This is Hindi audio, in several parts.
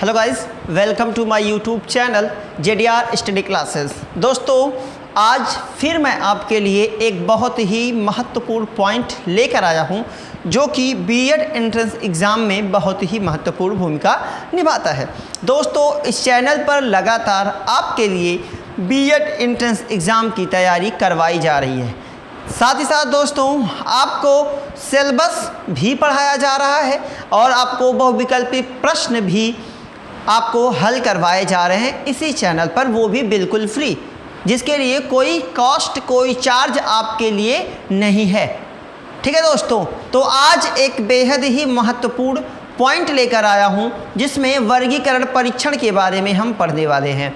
Hello guys, welcome to my YouTube channel JDR study classes. दोस्तों, आज फिर मैं आपके लिए एक बहुत ही महत्वपूर्ण पॉइंट लेकर आया हूं, जो कि बीएड एंट्रेंस एग्ज़ाम में बहुत ही महत्वपूर्ण भूमिका निभाता है। दोस्तों, इस चैनल पर लगातार आपके लिए बीएड एंट्रेंस एग्ज़ाम की तैयारी करवाई जा रही है। साथ ही साथ दोस्तों, आपको सिलेबस भी पढ़ाया जा रहा है और आपको बहुविकल्पी प्रश्न भी आपको हल करवाए जा रहे हैं इसी चैनल पर, वो भी बिल्कुल फ्री, जिसके लिए कोई कॉस्ट कोई चार्ज आपके लिए नहीं है। ठीक है दोस्तों, तो आज एक बेहद ही महत्वपूर्ण पॉइंट लेकर आया हूं, जिसमें वर्गीकरण परीक्षण के बारे में हम पढ़ने वाले हैं।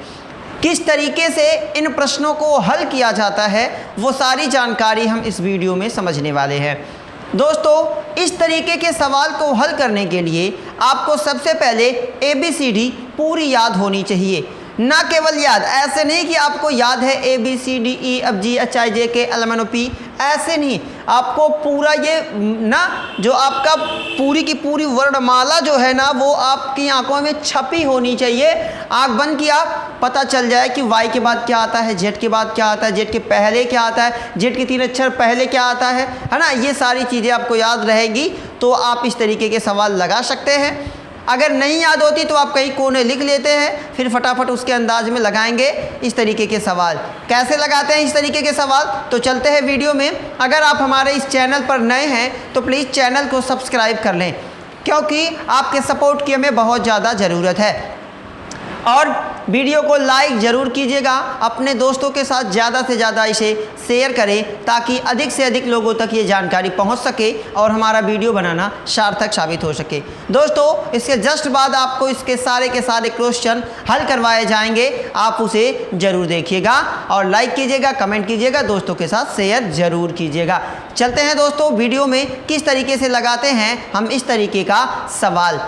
किस तरीके से इन प्रश्नों को हल किया जाता है, वो सारी जानकारी हम इस वीडियो में समझने वाले हैं। दोस्तों, इस तरीके के सवाल को हल करने के लिए आपको सबसे पहले ABCD पूरी याद होनी चाहिए। ना केवल याद, ऐसे नहीं कि आपको याद है ABCDEFGHIJK ऐसे नहीं, आपको पूरा ये ना जो आपका पूरी की पूरी वर्णमाला जो है ना, वो आपकी आंखों में छपी होनी चाहिए। आंख बंद किया, पता चल जाए कि Y के बाद क्या आता है, Z के बाद क्या आता है, Z के पहले क्या आता है, Z के 3 अक्षर पहले क्या आता है ना। ये सारी चीज़ें आपको याद रहेगी तो आप इस तरीके के सवाल लगा सकते हैं। अगर नहीं याद होती तो आप कहीं कोने लिख लेते हैं, फिर फटाफट उसके अंदाज में लगाएंगे इस तरीके के सवाल। कैसे लगाते हैं इस तरीके के सवाल, तो चलते हैं वीडियो में। अगर आप हमारे इस चैनल पर नए हैं तो प्लीज़ चैनल को सब्सक्राइब कर लें, क्योंकि आपके सपोर्ट की हमें बहुत ज़्यादा ज़रूरत है। और वीडियो को लाइक ज़रूर कीजिएगा, अपने दोस्तों के साथ ज़्यादा से ज़्यादा इसे शेयर करें, ताकि अधिक से अधिक लोगों तक ये जानकारी पहुंच सके और हमारा वीडियो बनाना सार्थक साबित हो सके। दोस्तों, इसके जस्ट बाद आपको इसके सारे के सारे क्वेश्चन हल करवाए जाएंगे, आप उसे ज़रूर देखिएगा और लाइक कीजिएगा, कमेंट कीजिएगा, दोस्तों के साथ शेयर ज़रूर कीजिएगा। चलते हैं दोस्तों, वीडियो में किस तरीके से लगाते हैं हम इस तरीके का सवाल।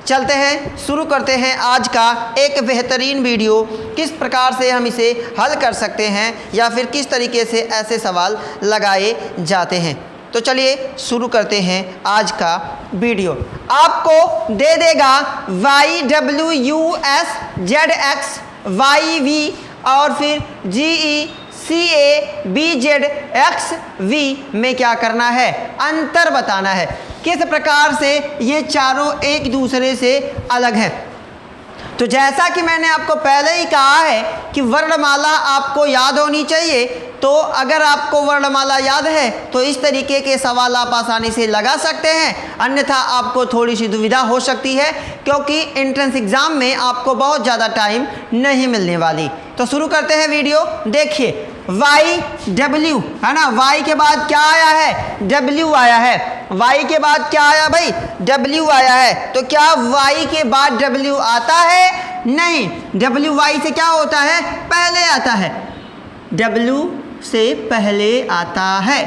चलते हैं, शुरू करते हैं आज का एक बेहतरीन वीडियो, किस प्रकार से हम इसे हल कर सकते हैं या फिर किस तरीके से ऐसे सवाल लगाए जाते हैं। तो चलिए शुरू करते हैं आज का वीडियो। आपको दे देगा YWUSZX YV और फिर GECABZXV में क्या करना है, अंतर बताना है। किस प्रकार से ये चारों एक दूसरे से अलग हैं। तो जैसा कि मैंने आपको पहले ही कहा है कि वर्णमाला आपको याद होनी चाहिए, तो अगर आपको वर्णमाला याद है तो इस तरीके के सवाल आप आसानी से लगा सकते हैं, अन्यथा आपको थोड़ी सी दुविधा हो सकती है, क्योंकि एंट्रेंस एग्ज़ाम में आपको बहुत ज़्यादा टाइम नहीं मिलने वाली। तो शुरू करते हैं वीडियो। देखिए, YW है ना, Y के बाद क्या आया है, W आया है। Y के बाद क्या आया भाई, W आया है। तो क्या Y के बाद W आता है? नहीं, W Y से क्या होता है, पहले आता है। W से पहले आता है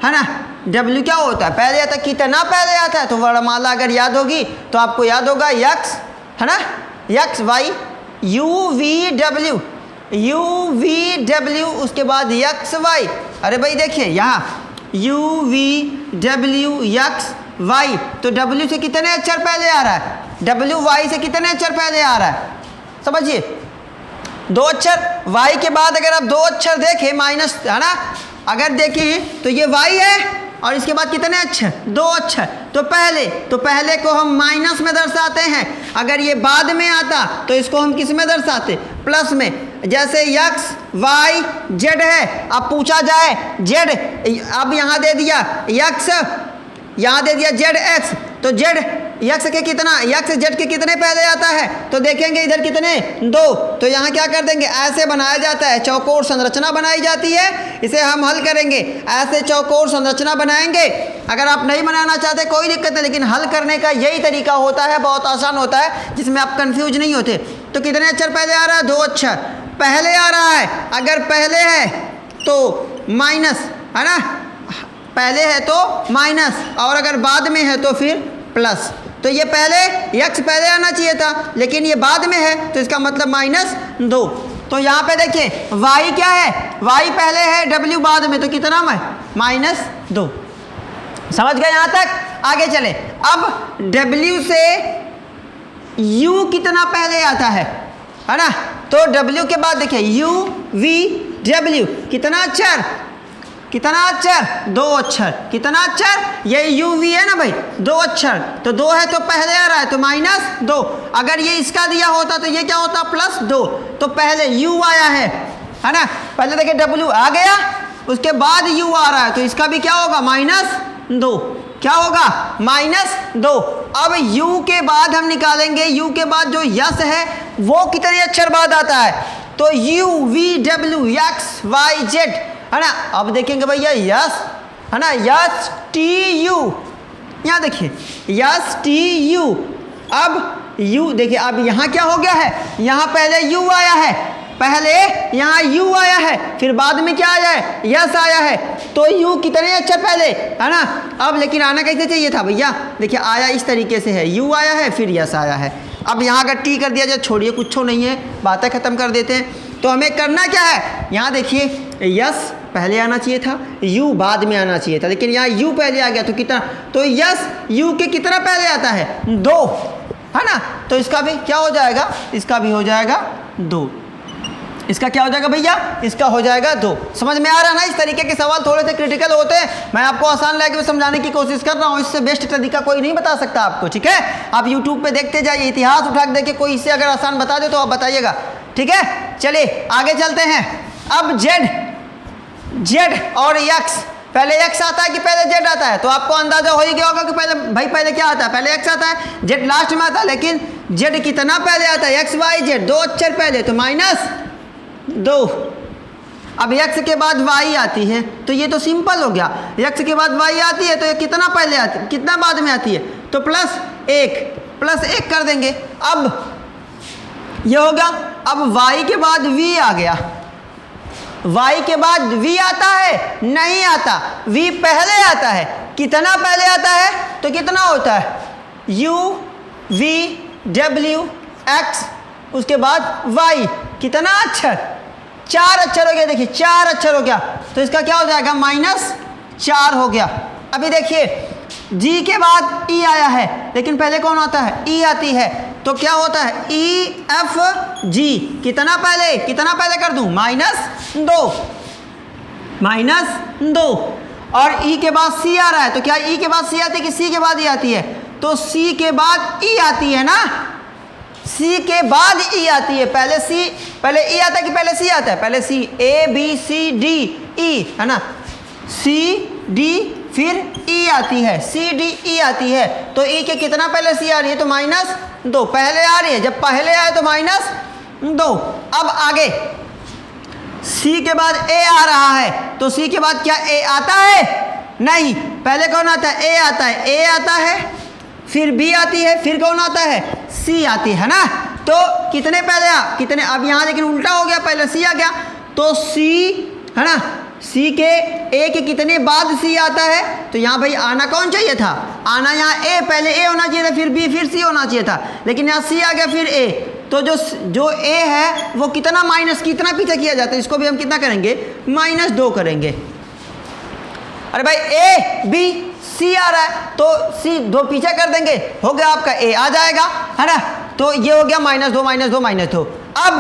ना। W क्या होता है, पहले आता है। कितना पहले आता है, तो वर्णमाला अगर याद होगी तो आपको याद होगा X है ना, X Y UVW, उसके बाद XY। अरे भाई देखिए यहाँ UVWXY, तो W से कितने अक्षर पहले आ रहा है, WY से कितने अक्षर पहले आ रहा है, समझिए 2 अक्षर। Y के बाद अगर आप 2 अक्षर देखें माइनस है ना, अगर देखें तो ये Y है और इसके बाद कितने अक्षर, 2 अक्षर। तो पहले को हम माइनस में दर्शाते हैं। अगर ये बाद में आता तो इसको हम किस में दर्शाते, प्लस में। जैसे X Y Z है, अब पूछा जाए Z, अब यहाँ दे दिया X, यहाँ दे दिया ZX, तो Z X के कितना, X Z के कितने पहले आता है, तो देखेंगे इधर कितने, 2। तो यहाँ क्या कर देंगे, ऐसे बनाया जाता है, चौकोर संरचना बनाई जाती है। इसे हम हल करेंगे, ऐसे चौकोर संरचना बनाएंगे। अगर आप नहीं बनाना चाहते कोई दिक्कत नहीं, लेकिन हल करने का यही तरीका होता है, बहुत आसान होता है, जिसमें आप कंफ्यूज नहीं होते। तो कितने अक्षर पहले आ रहा है, 2 अक्षर पहले आ रहा है। अगर पहले है तो माइनस है ना, पहले है तो माइनस, और अगर बाद में है तो फिर प्लस। तो ये पहले X पहले आना चाहिए था, लेकिन ये बाद में है, तो इसका मतलब -2। तो यहाँ पे देखिए Y क्या है, Y पहले है, W बाद में, तो कितना है, -2। समझ गए यहाँ तक, आगे चले। अब W से u कितना पहले आता है ना। तो w के बाद देखिए u v w कितना अक्षर, कितना अक्षर, 2 अक्षर, कितना अक्षर, ये u v है ना भाई, 2 अक्षर, तो 2 है तो पहले आ रहा है तो -2। अगर ये इसका दिया होता तो ये क्या होता +2, तो पहले u आया है ना। पहले देखिए w आ गया, उसके बाद u आ रहा है, तो इसका भी क्या होगा -2, क्या होगा -2। अब u के बाद हम निकालेंगे, u के बाद जो यस है वो कितने अक्षर बाद आता है, तो u v w x y z है ना। अब देखेंगे भैया यस है ना, यस टी यू, यहाँ देखिए यस टी यू। अब u देखिए, अब यहाँ क्या हो गया है, यहाँ पहले u आया है, पहले यहाँ u आया है, फिर बाद में क्या आया है, यस आया है, तो u कितने अक्षर पहले है ना। अब लेकिन आना कैसे चाहिए था भैया, देखिए आया इस तरीके से है, u आया है फिर यस आया है। अब यहाँ अगर टी कर दिया जाए, छोड़िए कुछ नहीं है, बातें ख़त्म कर देते हैं। तो हमें करना क्या है, यहाँ देखिए यस पहले आना चाहिए था, u बाद में आना चाहिए था, लेकिन यहाँ u पहले आ गया तो कितना, तो यस u के कितना पहले आता है, 2 है ना। तो इसका भी क्या हो जाएगा, इसका भी हो जाएगा 2, इसका क्या हो जाएगा भैया, इसका हो जाएगा 2। समझ में आ रहा है ना। इस तरीके के सवाल थोड़े से क्रिटिकल होते हैं, मैं आपको आसान लगे समझाने की कोशिश कर रहा हूँ, इससे बेस्ट तरीका कोई नहीं बता सकता आपको, ठीक है। आप यूट्यूब पे देखते जाइए, इतिहास उठा के देखिए, कोई इससे अगर आसान बता दे तो आप बताइएगा, ठीक है। चलिए आगे चलते हैं। अब जेड और एक्स, पहले एक्स आता है कि पहले जेड आता है, तो आपको अंदाजा हो ही गया होगा कि पहले क्या आता है, पहले एक्स आता है, जेड लास्ट में आता है, लेकिन जेड कितना पहले आता है, एक्स वाई जेड 2 अक्षर पहले, तो -2। अब x के बाद y आती है, तो ये तो सिंपल हो गया, x के बाद y आती है तो ये कितना पहले आती है, कितना बाद में आती है, तो +1 कर देंगे। अब ये हो गया। अब y के बाद v आ गया, y के बाद v आता है, नहीं आता, v पहले आता है, कितना पहले आता है, तो कितना होता है u v w x, उसके बाद y, कितना अक्षर, 4 अक्षर हो गया, देखिए 4 अक्षर हो गया, तो इसका क्या हो जाएगा -4 हो गया। अभी देखिए G के बाद E आया है, लेकिन पहले कौन आता है, E आती है, तो क्या होता है E F G, कितना पहले कर दूं, -2 और E के बाद C आ रहा है, तो क्या E के बाद C आती है कि C के बाद E आती है, तो C के बाद E आती है ना, C के बाद E आती है, पहले E आता है कि पहले C आता है, पहले C, A B C D E है ना, C D फिर E आती है, C D E आती है, तो E के कितना पहले C आ रही है, तो -2 पहले आ रही है, जब पहले आए तो -2। अब आगे C के बाद A आ रहा है, तो C के बाद क्या A आता है, नहीं, पहले कौन आता है, A आता है, A आता है, फिर B आती है, फिर कौन आता है, C आती है ना। तो कितने पहले कितने, अब यहाँ लेकिन उल्टा हो गया, पहले C आ गया, तो C है ना, C के A के कितने बाद C आता है, तो यहाँ भाई आना कौन चाहिए था, आना यहाँ A, पहले A होना चाहिए था, फिर B, फिर C होना चाहिए था, लेकिन यहाँ C आ गया फिर A, तो जो A है वो कितना कितना पीछे किया जाता है, इसको भी हम कितना करेंगे, -2 करेंगे। अरे भाई A B C आ रहा है, तो C 2 पीछे कर देंगे, हो गया आपका A आ जाएगा, है ना। तो ये हो गया -2। अब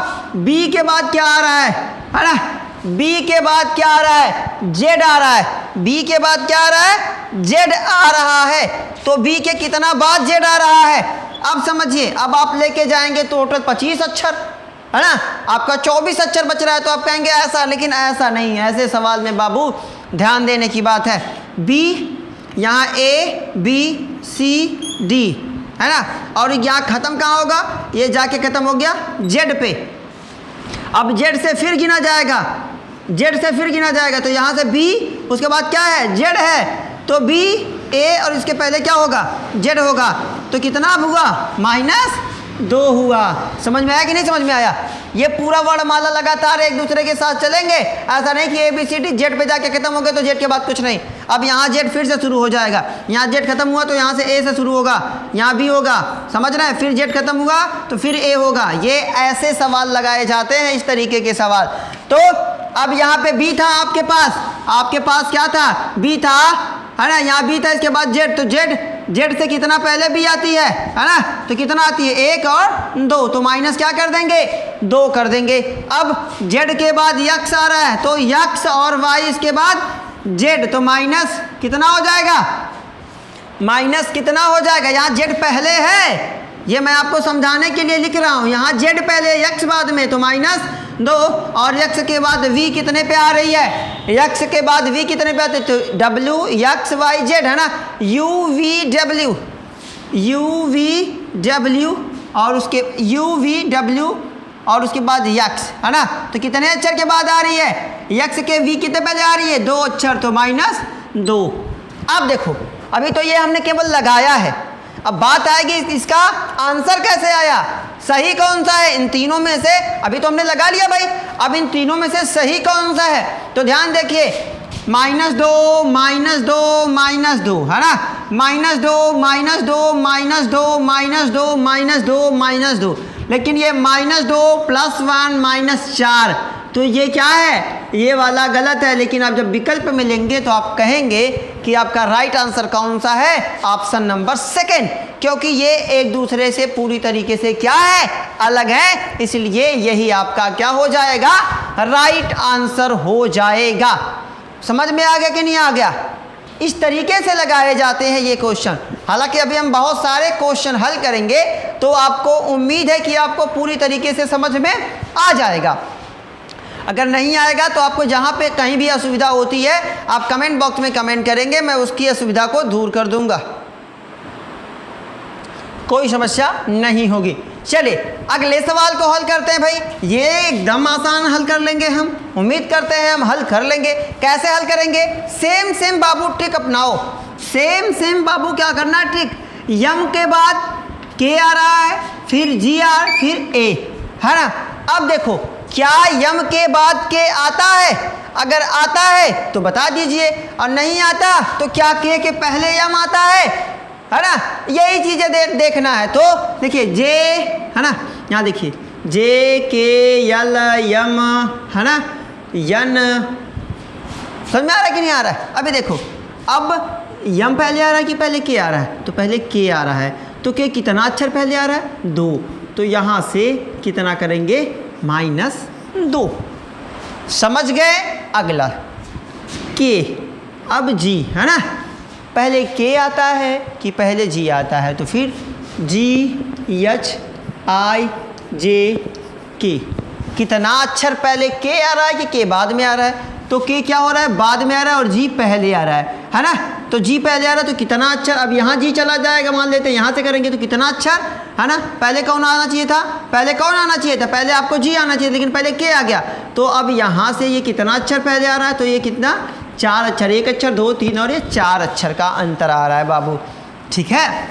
B के बाद क्या आ रहा है ना, B के बाद क्या आ रहा है, Z आ रहा है, B के बाद क्या आ रहा है, Z आ रहा है, तो B के कितना बाद Z आ रहा है। अब समझिए, अब आप लेके जाएंगे टोटल 25 अक्षर, है ना, आपका 24 अक्षर बच रहा है, तो आप कहेंगे ऐसा, लेकिन ऐसा नहीं है, ऐसे सवाल में बाबू ध्यान देने की बात है। B यहाँ A B C D है ना, और यहाँ ख़त्म कहाँ होगा, ये जाके ख़त्म हो गया Z पे। अब Z से फिर गिना जाएगा, तो यहाँ से B, उसके बाद क्या है, Z है, तो B A और इसके पहले क्या होगा, Z होगा, तो कितना हुआ, -2 हुआ। समझ में आया कि नहीं समझ में आया। ये पूरा वर्णमाला लगातार एक दूसरे के साथ चलेंगे, ऐसा नहीं कि ABCD Z पे जाके खत्म हो गए तो Z के बाद कुछ नहीं। अब यहाँ Z फिर से शुरू हो जाएगा, यहाँ Z खत्म हुआ तो यहाँ से A से शुरू होगा, यहाँ B होगा, समझ रहे हैं, फिर Z खत्म हुआ तो फिर A होगा। ये ऐसे सवाल लगाए जाते हैं, इस तरीके के सवाल। तो अब यहाँ पे B था आपके पास क्या था, B था, है ना, यहाँ B था, इसके बाद Z, तो Z जेड से कितना पहले बी आती है ना, तो कितना आती है 1 और 2, तो माइनस क्या कर देंगे 2 कर देंगे। अब जेड के बाद यक्स आ रहा है तो यक्स और वाई इसके बाद जेड, तो माइनस कितना हो जाएगा, माइनस कितना हो जाएगा, यहाँ जेड पहले है, ये मैं आपको समझाने के लिए लिख रहा हूँ, यहाँ जेड पहले यक्स बाद में, तो -2 और यक्स के बाद v कितने पे आ रही है, यक्स के बाद v कितने पे आते, तो w x y z है ना, u v w और उसके बाद यक्स है ना, तो कितने अक्षर के बाद आ रही है, यक्स के v कितने पहले आ रही है 2 अक्षर, तो -2। अब देखो अभी तो ये हमने केवल लगाया है, अब बात आएगी इसका आंसर कैसे आया, सही कौन सा है इन तीनों में से, अभी तो हमने लगा लिया भाई, अब इन तीनों में से सही कौन सा है, तो ध्यान देखिए -2 -2 -2 है ना, -2 -2 -2 लेकिन ये -2 +1 -4, तो ये क्या है, ये वाला गलत है, लेकिन आप जब विकल्प में लेंगे तो आप कहेंगे कि आपका राइट आंसर कौन सा है, ऑप्शन नंबर 2, क्योंकि ये एक दूसरे से पूरी तरीके से क्या है, अलग है, इसलिए यही आपका क्या हो जाएगा, राइट आंसर हो जाएगा। समझ में आ गया कि नहीं आ गया, इस तरीके से लगाए जाते हैं ये क्वेश्चन। हालांकि अभी हम बहुत सारे क्वेश्चन हल करेंगे तो आपको उम्मीद है कि आपको पूरी तरीके से समझ में आ जाएगा। अगर नहीं आएगा तो आपको जहाँ पे कहीं भी असुविधा होती है आप कमेंट बॉक्स में कमेंट करेंगे, मैं उसकी असुविधा को दूर कर दूंगा, कोई समस्या नहीं होगी। चलिए अगले सवाल को हल करते हैं भाई, ये एकदम आसान हल कर लेंगे हम, उम्मीद करते हैं हम हल कर लेंगे। कैसे हल करेंगे, सेम बाबू ट्रिक अपनाओ, सेम बाबू क्या करना ट्रिक, यम के बाद के आ रहा है, फिर जी आर, फिर ए है ना। अब देखो क्या यम के बाद के आता है, अगर आता है तो बता दीजिए, और नहीं आता तो क्या के पहले यम आता है ना, यही चीज़ें देखना है। तो देखिए जे है ना, यहाँ देखिए जे के यल यम है ना, यन, समझ में आ रहा है कि नहीं आ रहा है। अभी देखो अब यम पहले आ रहा है कि पहले के आ रहा है, तो पहले के आ रहा है, तो के कितना अक्षर पहले आ रहा है 2, तो यहाँ से कितना करेंगे -2, समझ गए। अगला के, अब जी है ना, पहले के आता है कि पहले जी आता है, तो फिर GHIJ कितना अक्षर पहले के आ रहा है कि के बाद में आ रहा है, तो के क्या हो रहा है बाद में आ रहा है और जी पहले आ रहा है ना, तो जी पहले आ रहा है तो कितना अक्षर, अब यहाँ जी चला जाएगा, मान लेते हैं यहाँ से करेंगे तो कितना अक्षर है ना, पहले कौन आना चाहिए था, पहले कौन आना चाहिए था, पहले आपको जी आना चाहिए, लेकिन पहले के आ गया, तो अब यहाँ से ये कितना अक्षर पहले आ रहा है, तो ये कितना 4 अक्षर, 1 अक्षर 2 3 और ये 4 अक्षर का अंतर आ रहा है बाबू, ठीक है।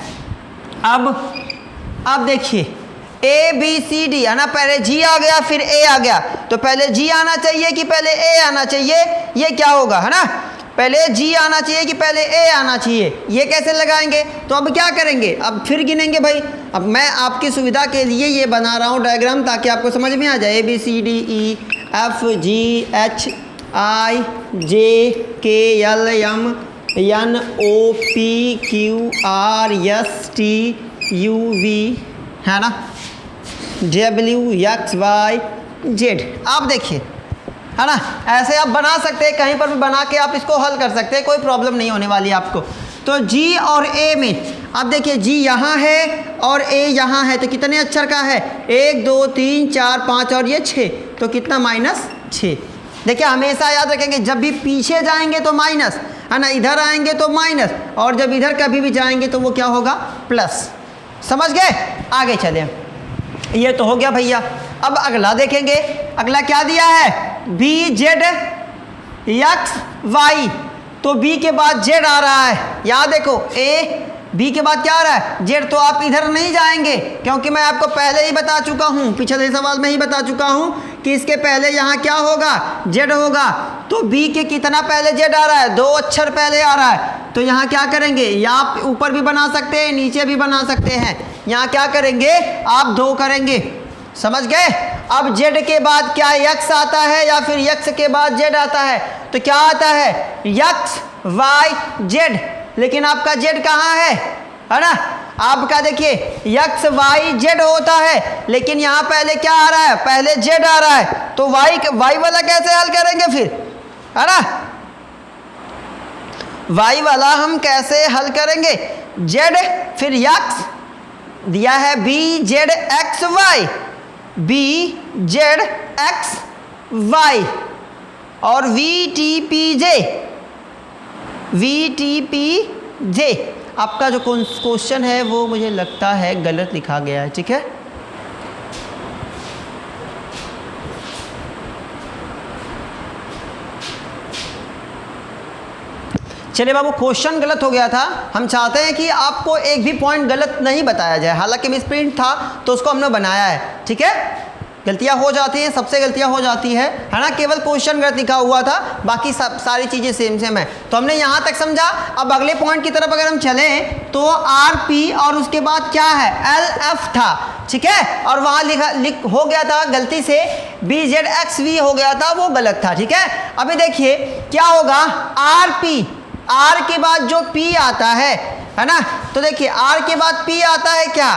अब देखिए ABCD है ना, पहले जी आ गया फिर ए आ गया, तो पहले जी आना चाहिए कि पहले ए आना चाहिए, ये क्या होगा है ना, पहले जी आना चाहिए कि पहले ए आना चाहिए, ये कैसे लगाएंगे, तो अब क्या करेंगे, अब फिर गिनेंगे भाई। अब मैं आपकी सुविधा के लिए ये बना रहा हूँ डायग्राम ताकि आपको समझ में आ जाए, ABCDEFGHIJKLMNOPQRSTUV है ना, WXYZ। आप देखिए है ना, ऐसे आप बना सकते हैं, कहीं पर भी बना के आप इसको हल कर सकते हैं, कोई प्रॉब्लम नहीं होने वाली आपको। तो जी और ए में अब देखिए जी यहाँ है और ए यहाँ है, तो कितने अक्षर का है, 1 2 3 4 5 और ये 6, तो कितना -6। देखिए हमेशा याद रखेंगे जब भी पीछे जाएंगे तो माइनस है ना, इधर आएंगे तो माइनस, और जब इधर कभी भी जाएंगे तो वो क्या होगा प्लस, समझ गए। आगे चले, ये तो हो गया भैया। अब अगला देखेंगे, अगला क्या दिया है, BZXY, तो B के बाद Z आ रहा है, यहाँ देखो A B के बाद क्या आ रहा है Z, तो आप इधर नहीं जाएंगे क्योंकि मैं आपको पहले ही बता चुका हूँ, पिछले सवाल में ही बता चुका हूँ कि इसके पहले यहाँ क्या होगा Z होगा, तो B के कितना पहले Z आ रहा है, 2 अक्षर पहले आ रहा है, तो यहाँ क्या करेंगे, यहाँ ऊपर भी बना सकते हैं नीचे भी बना सकते हैं, यहाँ क्या करेंगे आप 2 करेंगे, समझ गए। अब Z के बाद क्या X आता है या फिर X के बाद Z आता है, तो क्या आता है XYZ, लेकिन आपका Z कहाँ है, है ना। आपका देखिए एक्स वाई जेड होता है, लेकिन यहाँ पहले क्या आ रहा है, पहले जेड आ रहा है, तो वाई वाला कैसे हल करेंगे फिर, है ना। वाई वाला हम कैसे हल करेंगे, जेड फिर एक्स दिया है B Z X Y, B Z X Y और वी टी पी जे। आपका जो क्वेश्चन है वो मुझे लगता है गलत लिखा गया है, ठीक है। चलिए बाबू, क्वेश्चन गलत हो गया था। हम चाहते हैं कि आपको एक भी पॉइंट गलत नहीं बताया जाए, हालांकि मिस प्रिंट था तो उसको हमने बनाया है, ठीक है। गलतियां हो जाती हैं, सबसे गलतियां हो जाती है ना। केवल क्वेश्चन गलत लिखा हुआ था, बाकी सब सारी चीज़ें सेम है। तो हमने यहाँ तक समझा। अब अगले पॉइंट की तरफ अगर हम चलें तो आर पी और उसके बाद क्या है, एल एफ था, ठीक है। और वहाँ हो गया था गलती से बी जेड एक्स वी हो गया था, वो गलत था, ठीक है। अभी देखिए क्या होगा, आर पी, आर के बाद जो पी आता है ना, तो देखिए आर के बाद पी आता है क्या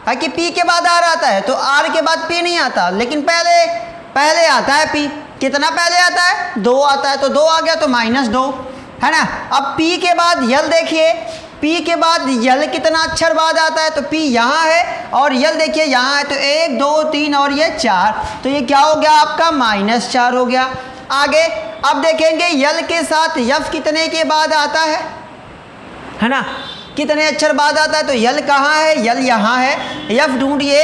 है कि पी के बाद आर आता है, तो आर के बाद पी नहीं आता, लेकिन पहले आता है पी। कितना पहले आता है, 2 आता है, तो 2 आ गया तो -2, है ना। अब पी के बाद यल देखिए, पी के बाद यल कितना अक्षर बाद आता है, तो पी यहाँ है और यल देखिए यहाँ है, तो 1 2 3 और ये 4, तो ये क्या हो गया आपका -4 हो गया। आगे अब देखेंगे यल के साथ यफ कितने के बाद आता है ना, कितने अक्षर बाद आता है, तो यल कहाँ है, यल यहाँ है। यफ ढूंढिए,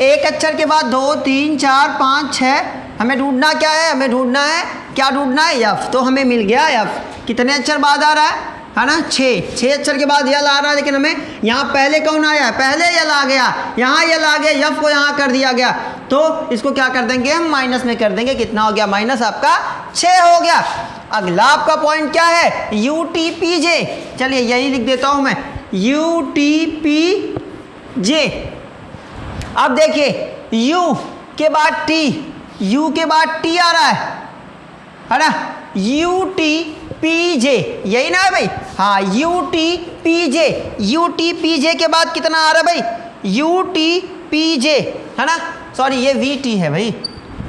एक अक्षर के बाद 2 3 4 5 6, हमें ढूंढना क्या है, हमें ढूंढना है क्या, ढूंढना है यफ, तो हमें मिल गया यफ। कितने अक्षर बाद आ रहा है ना, 6 अक्षर के बाद यल आ रहा है, लेकिन हमें यहाँ पहले कौन आया, पहले यल आ गया, यहाँ यल आ गया, यफ को यहाँ कर दिया गया, तो इसको क्या कर देंगे हम, माइनस में कर देंगे। कितना हो गया, माइनस आपका 6 हो गया। अगला आपका पॉइंट क्या है, यू टी पी जे। चलिए यही लिख देता हूँ मैं, यू टी पी जे। अब देखिए यू के बाद टी, यू के बाद टी आ रहा है ना, यू टी पी जे, यही ना है भाई, हाँ यू टी पी जे। यू टी पी जे के बाद कितना आ रहा है भाई, यू टी पी जे, है ना, सॉरी ये वी टी है भाई,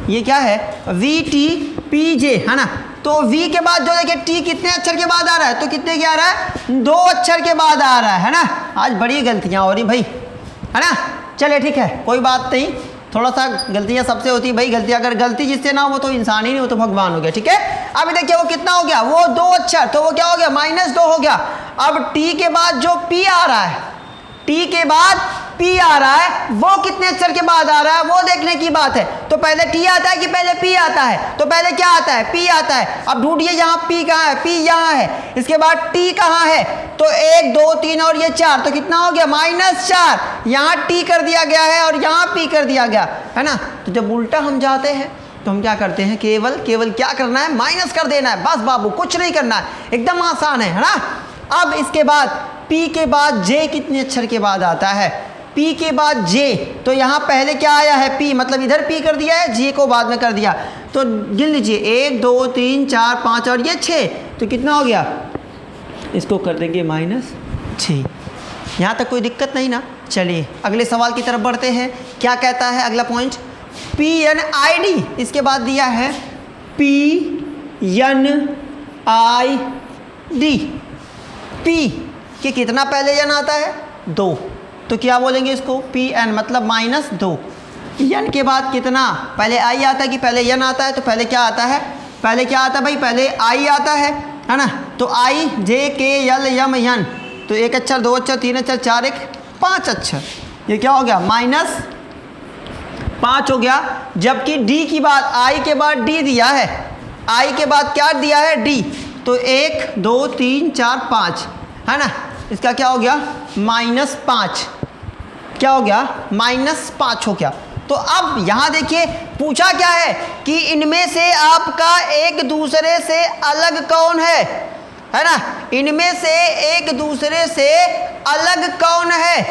ये क्या है, वी टी पी जे, है ना। तो v के बाद जो देखिए t कितने अक्षर के बाद आ रहा है, तो कितने के आ रहा है, 2 अक्षर के बाद आ रहा है ना। आज बड़ी गलतियां हो रही भाई, है ना। चलिए ठीक है, कोई बात नहीं, थोड़ा सा गलतियां सबसे होती है भाई। गलती अगर गलती जिससे ना हो तो इंसान ही नहीं हो, तो भगवान हो गया, ठीक है। अभी देखिए वो कितना हो गया, वो 2 अक्षर, तो वो क्या हो गया, -2 हो गया। अब t के बाद जो p आ रहा है, t के बाद p आ रहा है, वो कितने अक्षर के बाद आ रहा है, वो देखने की बात है। तो पहले t आता है कि पहले p आता है, तो पहले क्या आता है, p आता है। अब ढूंढिए यहाँ p कहाँ है, p यहाँ है, इसके बाद t कहाँ है, तो 1 2 3 और ये 4, तो कितना हो गया, -4। यहाँ t कर दिया गया है और यहाँ p कर दिया गया है ना। तो जब उल्टा हम जाते हैं तो हम क्या करते हैं, केवल क्या करना है, माइनस कर देना है, बस बाबू, कुछ नहीं करना है, एकदम आसान है ना। अब इसके बाद p के बाद j कितने अक्षर के बाद आता है, p के बाद j, तो यहाँ पहले क्या आया है p, मतलब इधर p कर दिया है, j को बाद में कर दिया, तो गिन लीजिए 1 2 3 4 5 और ये 6, तो कितना हो गया, इसको कर देंगे -6। यहाँ तक कोई दिक्कत नहीं ना। चलिए अगले सवाल की तरफ बढ़ते हैं। क्या कहता है अगला पॉइंट, PNID, इसके बाद दिया है PNID, P के कितना पहले यन आता है, 2, तो क्या बोलेंगे इसको, PN मतलब -2। यन के बाद कितना, पहले I आता है कि पहले यन आता है, तो पहले क्या आता है, पहले क्या आता है भाई, पहले I आता है ना। तो I J K L M N, तो 1 अक्षर 2 अक्षर 3 अक्षर 4 1 5 अक्षर, ये क्या हो गया, -5 हो गया। जबकि D की बात, I के बाद D दिया है, I के बाद क्या दिया है, D, तो 1 2 3 4 5, है ना। इसका क्या हो गया, -5, क्या हो गया, -5 हो गया। तो अब यहाँ देखिए पूछा क्या है कि इनमें से आपका एक दूसरे से अलग कौन है ना, इनमें से एक दूसरे से अलग कौन है,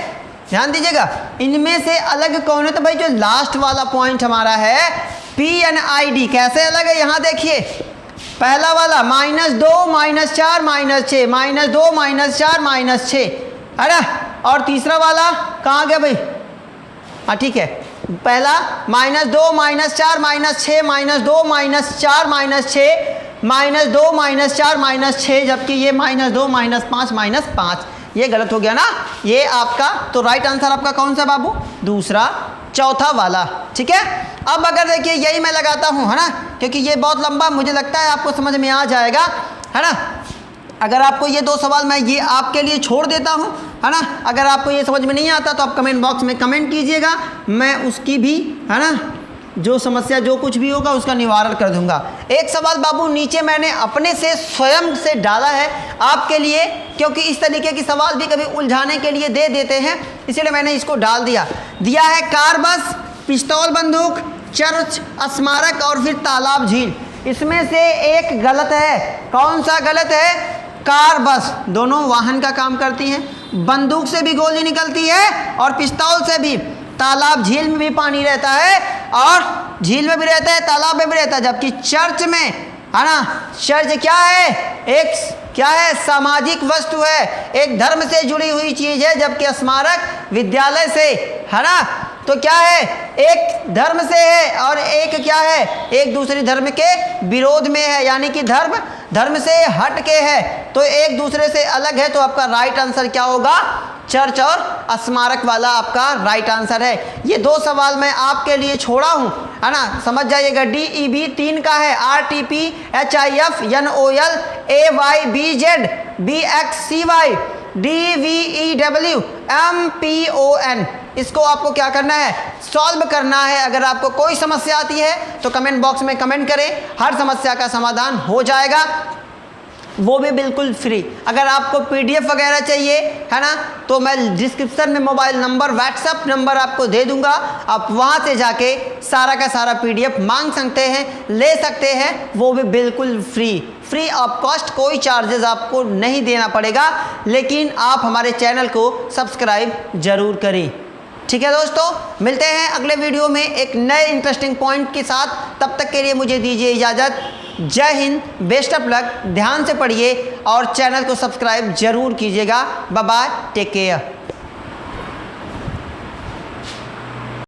ध्यान दीजिएगा, इनमें से अलग कौन है। तो भाई जो लास्ट वाला पॉइंट हमारा है PNID, कैसे अलग है, यहाँ देखिए पहला वाला -2 -4 -6, -2 -4 -6, है ना। और तीसरा वाला कहाँ गया भाई? हाँ ठीक है, पहला -2 -4 -6 -2 -4 -6 -2 -4 -6, जबकि ये -2 -5 -5, ये गलत हो गया ना ये आपका। तो राइट आंसर आपका कौन सा बाबू? दूसरा, चौथा वाला। ठीक है, अब अगर देखिए यही मैं लगाता हूँ, है ना, क्योंकि ये बहुत लंबा, मुझे लगता है आपको समझ में आ जाएगा, है ना। अगर आपको ये 2 सवाल मैं ये आपके लिए छोड़ देता हूँ, है ना। अगर आपको ये समझ में नहीं आता तो आप कमेंट बॉक्स में कमेंट कीजिएगा, मैं उसकी भी, है ना, जो समस्या जो कुछ भी होगा उसका निवारण कर दूंगा। एक सवाल बाबू नीचे मैंने अपने से स्वयं से डाला है आपके लिए, क्योंकि इस तरीके की सवाल भी कभी उलझाने के लिए दे देते हैं, इसलिए मैंने इसको डाल दिया है कार बस, पिस्तौल बंदूक, चर्च, स्मारक और फिर तालाब झील। इसमें से एक गलत है। कौन सा गलत है? कार बस दोनों वाहन का काम करती हैं, बंदूक से भी गोली निकलती है और पिस्तौल से भी। तालाब झील में भी पानी रहता है और झील में भी रहता है, तालाब में भी रहता है, जबकि चर्च में, है ना, चर्च क्या है? एक क्या है? सामाजिक वस्तु है, एक धर्म से जुड़ी हुई चीज है, जबकि स्मारक विद्यालय से, है ना। तो क्या है? एक धर्म से है और एक क्या है? एक दूसरे धर्म के विरोध में है, यानी कि धर्म से हट के है, तो एक दूसरे से अलग है। तो आपका राइट आंसर क्या होगा? चर्च और स्मारक वाला आपका राइट आंसर है। ये 2 सवाल मैं आपके लिए छोड़ा हूँ, है ना, समझ जाइएगा। DEB 3 का है, RTP HIF NOL AYBZ BXCY DVEW MPON। इसको आपको क्या करना है? सॉल्व करना है। अगर आपको कोई समस्या आती है तो कमेंट बॉक्स में कमेंट करें, हर समस्या का समाधान हो जाएगा, वो भी बिल्कुल फ्री। अगर आपको PDF वगैरह चाहिए, है ना, तो मैं डिस्क्रिप्शन में मोबाइल नंबर, व्हाट्सएप नंबर आपको दे दूंगा, आप वहाँ से जाके सारा का सारा PDF मांग सकते हैं, ले सकते हैं, वो भी बिल्कुल फ्री ऑफ कॉस्ट, कोई चार्जेस आपको नहीं देना पड़ेगा, लेकिन आप हमारे चैनल को सब्सक्राइब जरूर करें। ठीक है दोस्तों, मिलते हैं अगले वीडियो में एक नए इंटरेस्टिंग पॉइंट के साथ। तब तक के लिए मुझे दीजिए इजाज़त। जय हिंद, बेस्ट ऑफ लक, ध्यान से पढ़िए और चैनल को सब्सक्राइब जरूर कीजिएगा। Bye bye, take care.